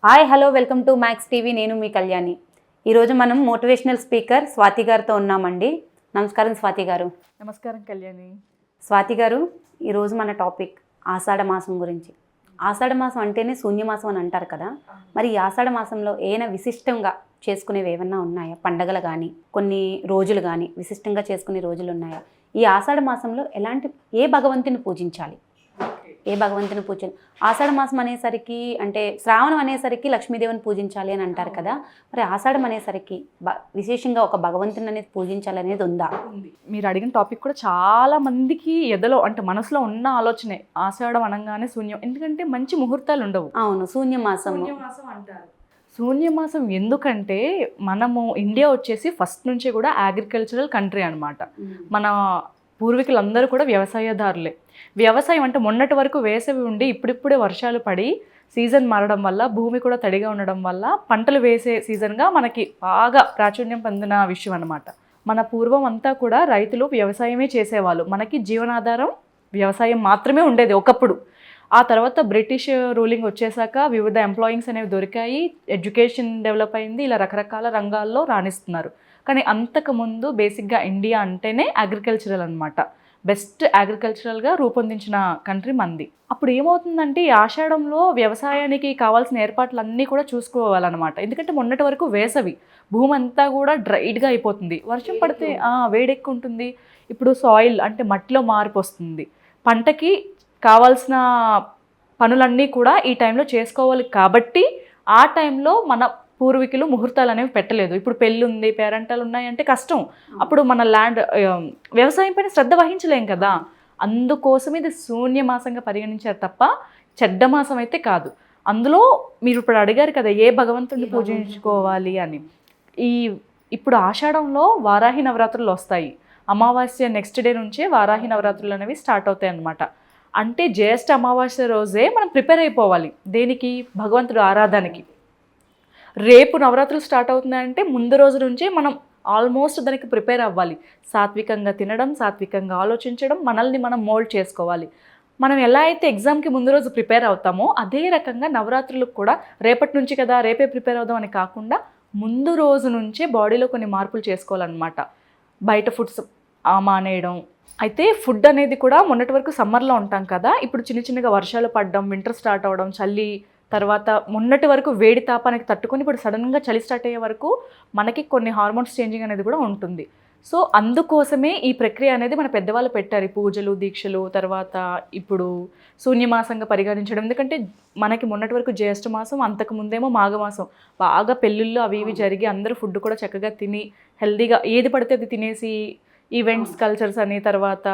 Hi hello welcome to max TV. నేను మీ కళ్యాణి. ఈరోజు మనం మోటివేషనల్ స్పీకర్ స్వాతి గారితో ఉన్నామండి. నమస్కారం స్వాతి గారు. నమస్కారం కళ్యాణి. స్వాతి గారు, ఈరోజు మన టాపిక్ ఆషాఢ మాసం గురించి. ఆషాఢ మాసం అంటేనే శూన్యమాసం అని అంటారు కదా. మరి ఈ ఆషాఢ మాసంలో ఏమైనా విశిష్టంగా చేసుకునేవి ఏమన్నా ఉన్నాయా? పండగలు కానీ కొన్ని రోజులు కానీ విశిష్టంగా చేసుకునే రోజులు ఉన్నాయా? ఈ ఆషాఢ మాసంలో ఏ భగవంతుని పూజించాలి? ఏ భగవంతుని పూజ? ఆషాఢ మాసం అనేసరికి అంటే శ్రావణం అనేసరికి లక్ష్మీదేవిని పూజించాలి అని అంటారు కదా. మరి ఆషాఢం అనేసరికి విశేషంగా ఒక భగవంతుని అనేది పూజించాలి అనేది ఉందా? మీరు అడిగిన టాపిక్ కూడా చాలా మందికి ఎదలో అంటే మనసులో ఉన్న ఆలోచనే. ఆషాఢం అనగానే శూన్యం, ఎందుకంటే మంచి ముహూర్తాలు ఉండవు. అవును, శూన్యమాసం అంటారు. శూన్యమాసం ఎందుకంటే మనము ఇండియా వచ్చేసి ఫస్ట్ నుంచి కూడా అగ్రికల్చరల్ కంట్రీ అనమాట. మన పూర్వీకులందరూ కూడా వ్యవసాయదారులే. వ్యవసాయం అంటే మొన్నటి వరకు వేసవి ఉండి ఇప్పుడిప్పుడే వర్షాలు పడి సీజన్ మారడం వల్ల భూమి కూడా తడిగా ఉండడం వల్ల పంటలు వేసే సీజన్గా మనకి బాగా ప్రాచుర్యం పొందిన విషయం అనమాట. మన పూర్వం అంతా కూడా రైతులు వ్యవసాయమే చేసేవాళ్ళు. మనకి జీవనాధారం వ్యవసాయం మాత్రమే ఉండేది ఒకప్పుడు. ఆ తర్వాత బ్రిటిష్ రూలింగ్ వచ్చేసాక వివిధ ఎంప్లాయింగ్స్ అనేవి దొరికాయి, ఎడ్యుకేషన్ డెవలప్ అయింది, ఇలా రకరకాల రంగాల్లో రాణిస్తున్నారు. కానీ అంతకుముందు బేసిక్గా ఇండియా అంటేనే అగ్రికల్చరల్ అనమాట. బెస్ట్ అగ్రికల్చరల్గా రూపొందించిన కంట్రీ మంది. అప్పుడు ఏమవుతుందంటే ఈ ఆషాఢంలో వ్యవసాయానికి కావాల్సిన ఏర్పాట్లన్నీ కూడా చూసుకోవాలన్నమాట. ఎందుకంటే మొన్నటి వరకు వేసవి, భూమి అంతా కూడా డ్రైడ్గా అయిపోతుంది. వర్షం పడితే వేడెక్కు ఉంటుంది. ఇప్పుడు సాయిల్ అంటే మట్టిలో మార్పు వస్తుంది. పంటకి కావాల్సిన పనులన్నీ కూడా ఈ టైంలో చేసుకోవాలి. కాబట్టి ఆ టైంలో మన పూర్వీకులు ముహూర్తాలు అనేవి పెట్టలేదు. ఇప్పుడు పెళ్ళి ఉంది, పేరెంటాలు ఉన్నాయంటే కష్టం. అప్పుడు మన ల్యాండ్ వ్యవసాయం పైన శ్రద్ధ వహించలేం కదా. అందుకోసం ఇది శూన్యమాసంగా పరిగణించారు తప్ప చెడ్డ మాసం అయితే కాదు. అందులో మీరు ఇప్పుడు అడిగారు కదా ఏ భగవంతుడిని పూజించుకోవాలి అని. ఇప్పుడు ఆషాఢంలో వారాహి నవరాత్రులు వస్తాయి. అమావాస్య నెక్స్ట్ డే నుంచే వారాహి నవరాత్రులు అనేవి స్టార్ట్ అవుతాయి అన్నమాట. అంటే జ్యేష్ఠ అమావాస్య రోజే మనం ప్రిపేర్ అయిపోవాలి. దేనికి? భగవంతుడు ఆరాధనకి. రేపు నవరాత్రులు స్టార్ట్ అవుతున్నాయంటే ముందు రోజు నుంచే మనం ఆల్మోస్ట్ దానికి ప్రిపేర్ అవ్వాలి. సాత్వికంగా తినడం, సాత్వికంగా ఆలోచించడం, మనల్ని మనం మోల్డ్ చేసుకోవాలి. మనం ఎలా అయితే ఎగ్జామ్కి ముందు రోజు ప్రిపేర్ అవుతామో అదే రకంగా నవరాత్రులకు కూడా రేపటి నుంచి కదా రేపే ప్రిపేర్ అవుదాం అని కాకుండా ముందు రోజు నుంచే బాడీలో కొన్ని మార్పులు చేసుకోవాలన్నమాట. బయట ఫుడ్స్ మానేయడం. అయితే ఫుడ్ అనేది కూడా మొన్నటి వరకు సమ్మర్లో ఉంటాం కదా, ఇప్పుడు చిన్న చిన్నగా వర్షాలు పడడం, వింటర్ స్టార్ట్ అవ్వడం, చలి, తర్వాత మొన్నటి వరకు వేడి తాపానికి తట్టుకొని ఇప్పుడు సడన్గా చలి స్టార్ట్ అయ్యే వరకు మనకి కొన్ని హార్మోన్స్ చేంజింగ్ అనేది కూడా ఉంటుంది. సో అందుకోసమే ఈ ప్రక్రియ అనేది మన పెద్దవాళ్ళు పెట్టారు. పూజలు, దీక్షలు, తర్వాత ఇప్పుడు శూన్యమాసంగా పరిగణించడం. ఎందుకంటే మనకి మొన్నటి వరకు జ్యేష్ఠ మాసం, అంతకుముందేమో మాఘమాసం. బాగా పెళ్ళిళ్ళు అవి ఇవి జరిగి అందరూ ఫుడ్ కూడా చక్కగా తిని హెల్తీగా ఏది పడితే అది తినేసి ఈవెంట్స్, కల్చర్స్ అని, తర్వాత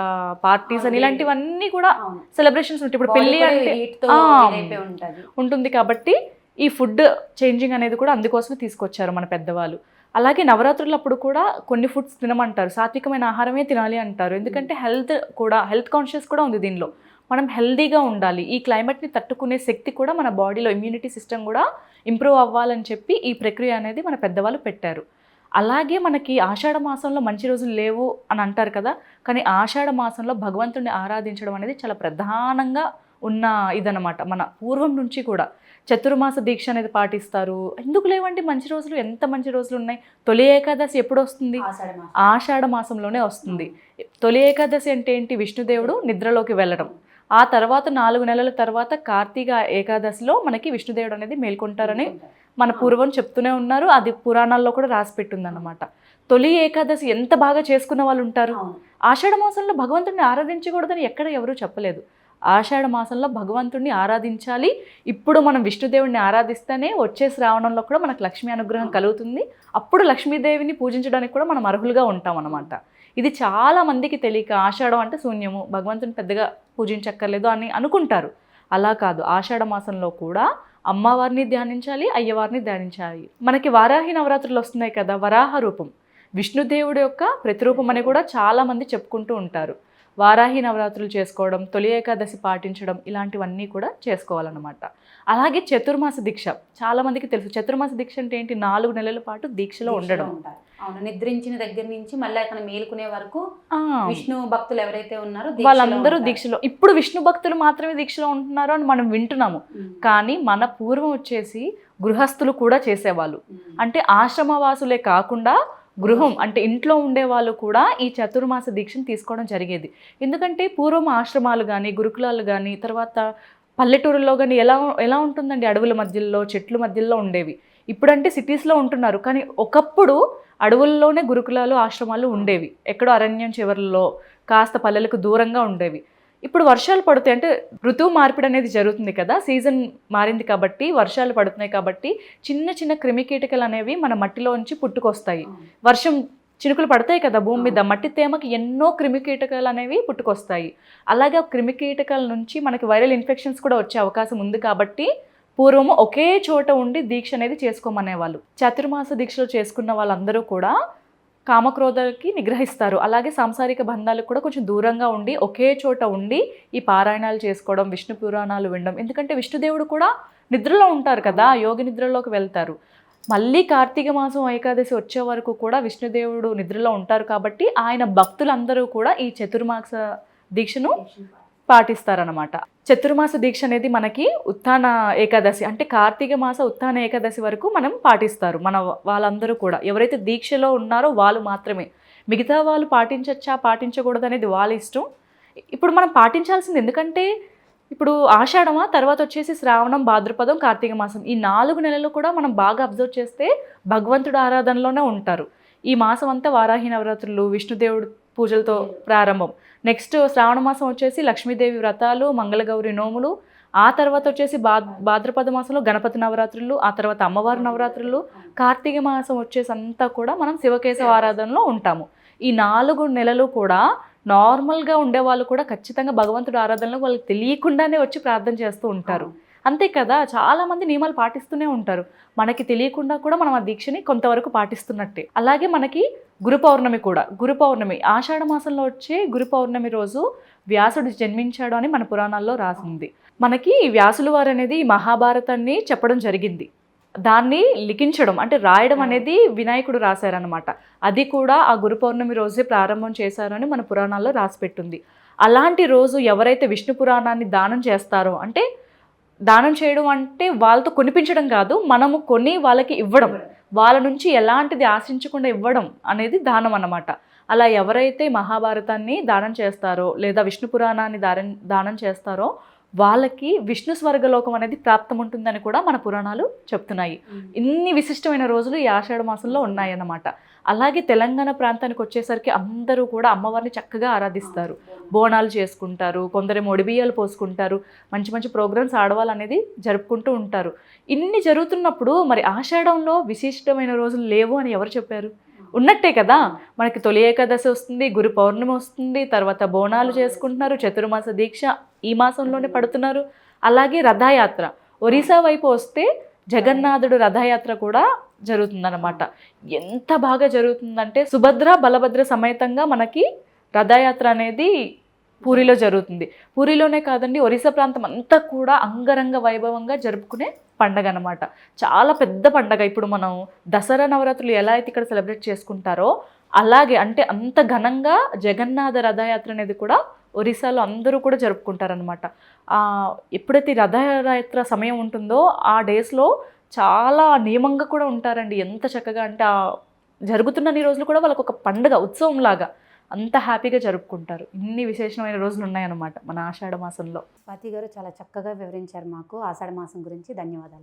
పార్టీస్ అని, ఇలాంటివన్నీ కూడా సెలబ్రేషన్స్ ఉంటాయి. ఇప్పుడు పెళ్ళి అంటే ఉంటుంది కాబట్టి ఈ ఫుడ్ చేంజింగ్ అనేది కూడా అందుకోసమే తీసుకొచ్చారు మన పెద్దవాళ్ళు. అలాగే నవరాత్రులప్పుడు కూడా కొన్ని ఫుడ్స్ తినమంటారు. సాత్వికమైన ఆహారమే తినాలి అంటారు. ఎందుకంటే హెల్త్ కాన్షియస్ కూడా ఉంది దీనిలో. మనం హెల్దీగా ఉండాలి. ఈ క్లైమేట్ని తట్టుకునే శక్తి కూడా మన బాడీలో, ఇమ్యూనిటీ సిస్టమ్ కూడా ఇంప్రూవ్ అవ్వాలని చెప్పి ఈ ప్రక్రియ అనేది మన పెద్దవాళ్ళు పెట్టారు. అలాగే మనకి ఆషాఢ మాసంలో మంచి రోజులు లేవు అని అంటారు కదా, కానీ ఆషాఢ మాసంలో భగవంతుడిని ఆరాధించడం అనేది చాలా ప్రధానంగా ఉన్న ఇదనమాట. మన పూర్వం నుంచి కూడా చతుర్మాస దీక్ష అనేది పాటిస్తారు. ఎందుకు లేవండి మంచి రోజులు? ఎంత మంచి రోజులు ఉన్నాయి. తొలి ఏకాదశి ఎప్పుడు వస్తుంది? ఆషాఢ మాసంలోనే వస్తుంది. తొలి ఏకాదశి అంటే ఏంటి? విష్ణుదేవుడు నిద్రలోకి వెళ్ళడం. ఆ తర్వాత 4 నెలల తర్వాత కార్తీక ఏకాదశిలో మనకి విష్ణుదేవుడు అనేది మేల్కొంటారని మన పూర్వం చెప్తూనే ఉన్నారు. అది పురాణాల్లో కూడా రాసి పెట్టిందన్నమాట. తొలి ఏకాదశి ఎంత బాగా చేసుకున్న వాళ్ళు ఉంటారు. ఆషాఢ మాసంలో భగవంతుడిని ఆరాధించకూడదని ఎక్కడ ఎవరూ చెప్పలేదు. ఆషాఢ మాసంలో భగవంతుడిని ఆరాధించాలి. ఇప్పుడు మనం విష్ణుదేవుడిని ఆరాధిస్తేనే వచ్చే శ్రావణంలో కూడా మనకు లక్ష్మీ అనుగ్రహం కలుగుతుంది. అప్పుడు లక్ష్మీదేవిని పూజించడానికి కూడా మనం అర్హులుగా ఉంటాం అన్నమాట. ఇది చాలా మందికి తెలియక ఆషాఢం అంటే శూన్యము, భగవంతుని పెద్దగా పూజించక్కర్లేదు అని అనుకుంటారు. అలా కాదు. ఆషాఢ మాసంలో కూడా అమ్మవారిని ధ్యానించాలి, అయ్యవారిని ధ్యానించాలి. మనకి వారాహి నవరాత్రులు వస్తున్నాయి కదా, వరాహ రూపం విష్ణుదేవుడి యొక్క ప్రతిరూపం అని కూడా చాలామంది చెప్పుకుంటూ ఉంటారు. వారాహి నవరాత్రులు చేసుకోవడం, తొలి ఏకాదశి పాటించడం ఇలాంటివన్నీ కూడా చేసుకోవాలన్నమాట. అలాగే చతుర్మాస దీక్ష చాలా మందికి తెలుసు. చతుర్మాస దీక్ష అంటే ఏంటి? 4 నెలల పాటు దీక్షలో ఉండడం. అవును, నిద్రించిన దగ్గర నుంచి మళ్ళీ అక్కడ మేలుకునే వరకు విష్ణు భక్తులు ఎవరైతే ఉన్నారో వాళ్ళందరూ దీక్షలో. ఇప్పుడు విష్ణు భక్తులు మాత్రమే దీక్షలో ఉంటున్నారు అని మనం వింటున్నాము, కానీ మన పూర్వం వచ్చేసి గృహస్థులు కూడా చేసేవాళ్ళు. అంటే ఆశ్రమవాసులే కాకుండా గృహం అంటే ఇంట్లో ఉండే వాళ్ళు కూడా ఈ చతుర్మాస దీక్షను తీసుకోవడం జరిగేది. ఎందుకంటే పూర్వం ఆశ్రమాలు కానీ గురుకులాలు కానీ తర్వాత పల్లెటూరులో కానీ ఎలా ఉంటుందండి, అడవుల మధ్యలో చెట్ల మధ్యలో ఉండేవి. ఇప్పుడంటే సిటీస్లో ఉంటున్నారు, కానీ ఒకప్పుడు అడవుల్లోనే గురుకులాలు ఆశ్రమాలు ఉండేవి. ఎక్కడో అరణ్యం చివరిలో కాస్త పల్లెలకు దూరంగా ఉండేవి. ఇప్పుడు వర్షాలు పడుతాయి అంటే ఋతువు మార్పిడి అనేది జరుగుతుంది కదా, సీజన్ మారింది కాబట్టి వర్షాలు పడుతున్నాయి కాబట్టి చిన్న చిన్న క్రిమికీటకాలు అనేవి మన మట్టిలోంచి పుట్టుకొస్తాయి. వర్షం చినుకులు పడతాయి కదా భూమి మీద, మట్టి తేమకి ఎన్నో క్రిమికీటకాలు అనేవి పుట్టుకొస్తాయి. అలాగే క్రిమికీటకాల నుంచి మనకి వైరల్ ఇన్ఫెక్షన్స్ కూడా వచ్చే అవకాశం ఉంది కాబట్టి పూర్వము ఒకే చోట ఉండి దీక్ష అనేది చేసుకోమనేవాళ్ళు. చతుర్మాస దీక్షలు చేసుకున్న వాళ్ళందరూ కూడా కామక్రోధాలకి నిగ్రహిస్తారు. అలాగే సాంసారిక బంధాలకు కూడా కొంచెం దూరంగా ఉండి ఒకే చోట ఉండి ఈ పారాయణాలు చేసుకోవడం, విష్ణు పురాణాలు వినడం. ఎందుకంటే విష్ణుదేవుడు కూడా నిద్రలో ఉంటారు కదా, యోగి నిద్రలోకి వెళ్తారు. మళ్ళీ కార్తీక మాసం ఏకాదశి వచ్చే వరకు కూడా విష్ణుదేవుడు నిద్రలో ఉంటారు కాబట్టి ఆయన భక్తులందరూ కూడా ఈ చతుర్మాస దీక్షను పాటిస్తారనమాట. చతుర్మాస దీక్ష అనేది మనకి ఉత్థాన ఏకాదశి అంటే కార్తీక మాస ఉత్థాన ఏకాదశి వరకు మనం పాటిస్తారు. మన వాళ్ళందరూ కూడా ఎవరైతే దీక్షలో ఉన్నారో వాళ్ళు మాత్రమే. మిగతా వాళ్ళు పాటించచ్చా పాటించకూడదు అనేది వాళ్ళ ఇష్టం. ఇప్పుడు మనం పాటించాల్సింది, ఎందుకంటే ఇప్పుడు ఆషాఢమా, తర్వాత వచ్చేసి శ్రావణం, భాద్రపదం, కార్తీక మాసం ఈ 4 నెలలు కూడా మనం బాగా అబ్జర్వ్ చేస్తే భగవంతుడు ఆరాధనలోనే ఉంటారు. ఈ మాసం అంతా వారాహి నవరాత్రులు, విష్ణుదేవుడు పూజలతో ప్రారంభం. నెక్స్ట్ శ్రావణ మాసం వచ్చేసి లక్ష్మీదేవి వ్రతాలు, మంగళగౌరి నోములు, ఆ తర్వాత వచ్చేసి భాద్రపద మాసంలో గణపతి నవరాత్రులు, ఆ తర్వాత అమ్మవారి నవరాత్రులు, కార్తీక మాసం వచ్చేసి అంతా కూడా మనం శివకేశవ ఆరాధనలో ఉంటాము. ఈ 4 నెలలు కూడా నార్మల్గా ఉండేవాళ్ళు కూడా ఖచ్చితంగా భగవంతుడు ఆరాధనలో వాళ్ళకి తెలియకుండానే వచ్చి ప్రార్థన చేస్తూ ఉంటారు. అంతే కదా, చాలామంది నియమాలు పాటిస్తూనే ఉంటారు. మనకి తెలియకుండా కూడా మనం ఆ దీక్షని కొంతవరకు పాటిస్తున్నట్టే. అలాగే మనకి గురు పౌర్ణమి కూడా. గురు పౌర్ణమి ఆషాఢ మాసంలో వచ్చే గురు పౌర్ణమి రోజు వ్యాసుడు జన్మించాడు అని మన పురాణాల్లో రాసింది. మనకి వ్యాసుల వారు అనేది మహాభారతాన్ని చెప్పడం జరిగింది. దాన్ని లిఖించడం అంటే రాయడం అనేది వినాయకుడు రాశారనమాట. అది కూడా ఆ గురు పౌర్ణమి రోజే ప్రారంభం చేశారని మన పురాణాల్లో రాసిపెట్టింది. అలాంటి రోజు ఎవరైతే విష్ణు పురాణాన్ని దానం చేస్తారో, అంటే దానం చేయడం అంటే వాళ్ళతో కొనిపించడం కాదు, మనము కొని వాళ్ళకి ఇవ్వడం, వాళ్ళ నుంచి ఎలాంటిది ఆశించకుండా ఇవ్వడం అనేది దానం అన్నమాట. అలా ఎవరైతే మహాభారతాన్ని దానం చేస్తారో లేదా విష్ణు పురాణాన్ని దానం చేస్తారో వాళ్ళకి విష్ణు స్వర్గలోకం అనేది ప్రాప్తం ఉంటుందని కూడా మన పురాణాలు చెప్తున్నాయి. ఇన్ని విశిష్టమైన రోజులు ఈ ఆషాఢ మాసంలో ఉన్నాయన్నమాట. అలాగే తెలంగాణ ప్రాంతానికి వచ్చేసరికి అందరూ కూడా అమ్మవారిని చక్కగా ఆరాధిస్తారు. బోనాలు చేసుకుంటారు, కొందరేమో ఒడిబియ్యాలు పోసుకుంటారు, మంచి మంచి ప్రోగ్రామ్స్ ఆడవాళ్ళు అనేది జరుపుకుంటూ ఉంటారు. ఇన్ని జరుగుతున్నప్పుడు మరి ఆషాఢంలో విశిష్టమైన రోజులు లేవు అని ఎవరు చెప్పారు? ఉన్నట్టే కదా. మనకి తొలి ఏకాదశి వస్తుంది, గురు పౌర్ణమి వస్తుంది, తర్వాత బోనాలు చేసుకుంటున్నారు, చతుర్మాస దీక్ష ఈ మాసంలోనే పడుతున్నారు. అలాగే రథయాత్ర ఒరిస్సా వైపు వస్తే జగన్నాథుడు రథయాత్ర కూడా జరుగుతుందన్నమాట. ఎంత బాగా జరుగుతుందంటే సుభద్ర బలభద్ర సమేతంగా మనకి రథయాత్ర అనేది పూరిలో జరుగుతుంది. పూరిలోనే కాదండి, ఒరిస్సా ప్రాంతం అంతా కూడా అంగరంగ వైభవంగా జరుపుకునే పండగ అనమాట. చాలా పెద్ద పండగ. ఇప్పుడు మనం దసరా నవరాత్రులు ఎలా అయితే ఇక్కడ సెలబ్రేట్ చేసుకుంటారో అలాగే, అంటే అంత ఘనంగా జగన్నాథ రథయాత్ర అనేది కూడా ఒరిస్సాలో అందరూ కూడా జరుపుకుంటారనమాట. ఎప్పుడైతే రథయాత్ర సమయం ఉంటుందో ఆ డేస్లో చాలా నియమంగా కూడా ఉంటారండి. ఎంత చక్కగా అంటే జరుగుతున్న రోజులు కూడా వాళ్ళకు ఒక పండుగ ఉత్సవం లాగా అంత హ్యాపీగా జరుపుకుంటారు. ఇన్ని విశేషమైన రోజులు ఉన్నాయన్నమాట మన ఆషాఢ మాసంలో. స్వాతి గారు చాలా చక్కగా వివరించారు మాకు ఆషాఢ మాసం గురించి. ధన్యవాదాలు.